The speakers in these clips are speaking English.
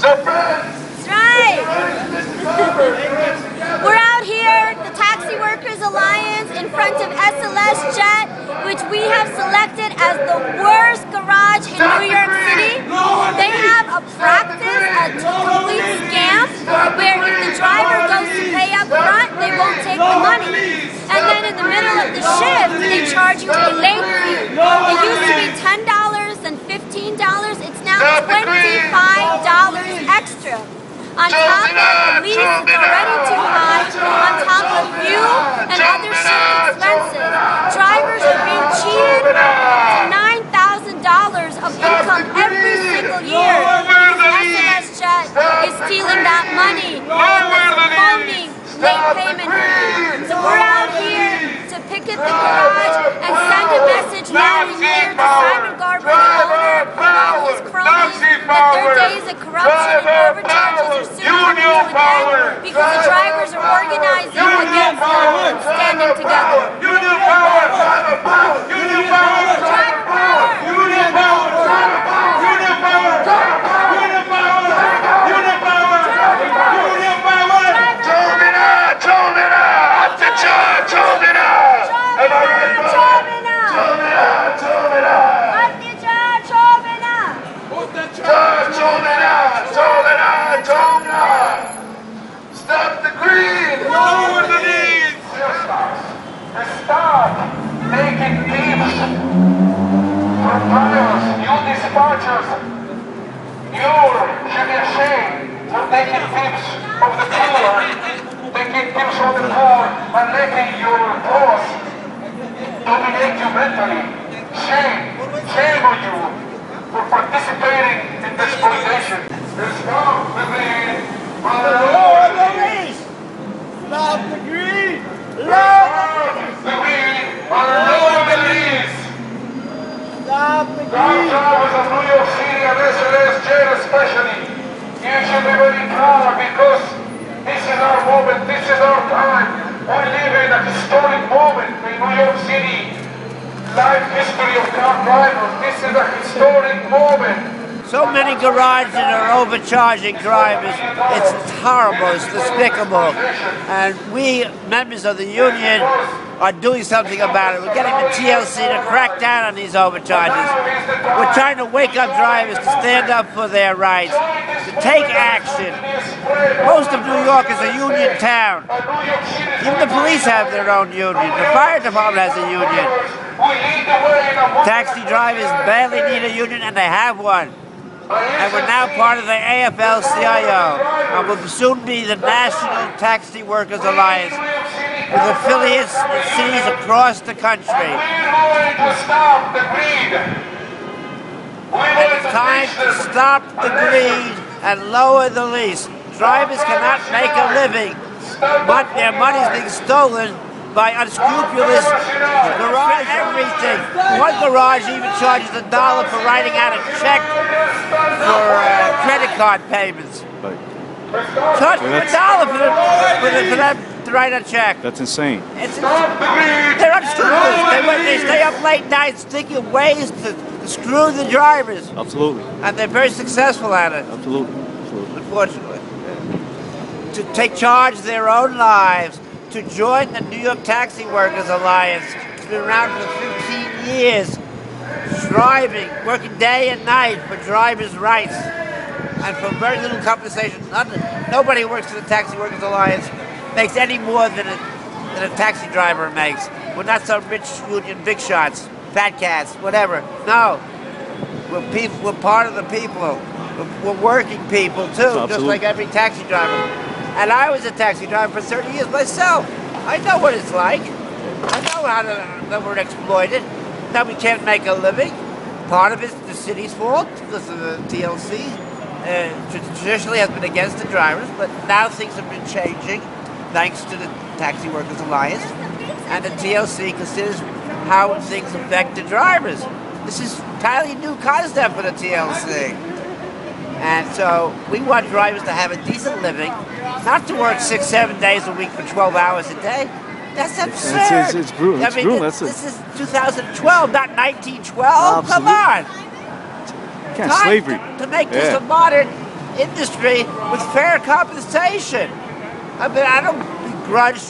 That's right. We're out here, the Taxi Workers Alliance, in front of SLSJET, which we have selected as the worst garage in New York City. They have a practice, a complete scam, where if the driver goes to pay up front, they won't take the money. And then in the middle of the shift, they charge you a late fee. It used to be $10 and $15. It's now $25 extra. On top of the lease is already too high, on top of fuel and other shift expenses. Drivers are being cheated to $9,000 of income every single year because SLSJET is stealing that money from this phony late payment fee. So we're out here to picket the garage and send a message loud and clear to Simon Garber, the owner, and all his cronies, that their days of corruption and overcharges are soon coming to an end because the drivers are organizing against them and standing together. Union power! Driver power! Union power! Driver power! Union power! Driver power! Union power! Driver power! Union power! Union power! Union power! Stop the greed! Lower the needs! Stop making tips for drivers, you dispatchers. You should be ashamed for taking tips of the poor, taking tips from the poor and letting your boss dominate you mentally. Shame on you for participating in this exploitation. Stop the greed! Lower the lease! Stop the greed! Lower the greed! Lower the lease! Stop the Our greed! drivers of New York City and SLSJET especially, you should be very proud because this is our moment, this is our time. We live in a historic moment in New York City. Life history of car drivers. This is a historic moment. So many garages are overcharging drivers. It's horrible, it's despicable. And we, members of the union, are doing something about it. We're getting the TLC to crack down on these overcharges. We're trying to wake up drivers to stand up for their rights, to take action. Most of New York is a union town. Even the police have their own union. The fire department has a union. Taxi drivers barely need a union, and they have one. And we're now part of the AFL-CIO, and will soon be the National Taxi Workers Alliance, with affiliates in cities across the country. And it's time to stop the greed and lower the lease. Drivers cannot make a living, but their money is being stolen by unscrupulous garage everything. One garage even charges $1 for writing out a check for credit card payments. Charge $1 for them to write a check. That's insane. They're unscrupulous. They stay up late nights thinking of ways to screw the drivers. Absolutely. And they're very successful at it. Absolutely. Unfortunately. To take charge of their own lives, to join the New York Taxi Workers Alliance. It's been around for 15 years, striving, working day and night for drivers' rights, and for very little compensation. Nobody who works for the Taxi Workers Alliance makes any more than a taxi driver makes. We're not some rich union big shots, fat cats, whatever. No, we're part of the people. We're working people too, just like every taxi driver. And I was a taxi driver for 30 years myself. I know what it's like. I know that we're exploited, that we can't make a living. Part of it's the city's fault because of the TLC. Traditionally has been against the drivers, but now things have been changing thanks to the Taxi Workers Alliance. And the TLC considers how things affect the drivers. This is an entirely new concept for the TLC. And so we want drivers to have a decent living, not to work 6-7 days a week for 12 hours a day. That's absurd. It's brutal. This is 2012, not 1912. Come on. Slavery. To make this a modern industry with fair compensation. I mean, I don't begrudge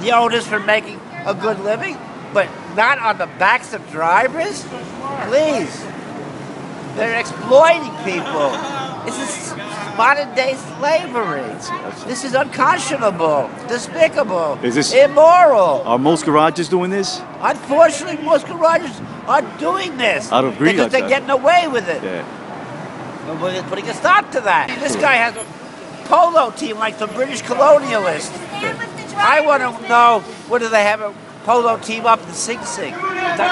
the owners for making a good living, but not on the backs of drivers? Please. They're exploiting people. This is modern day slavery. This is unconscionable, despicable, immoral. Are most garages doing this? Unfortunately, most garages are doing this. I don't agree because like they're that. getting away with it. Yeah. Nobody's putting a stop to that. This guy has a polo team like the British colonialists. I want to know, what do they have a polo team up in Sing Sing? Unify!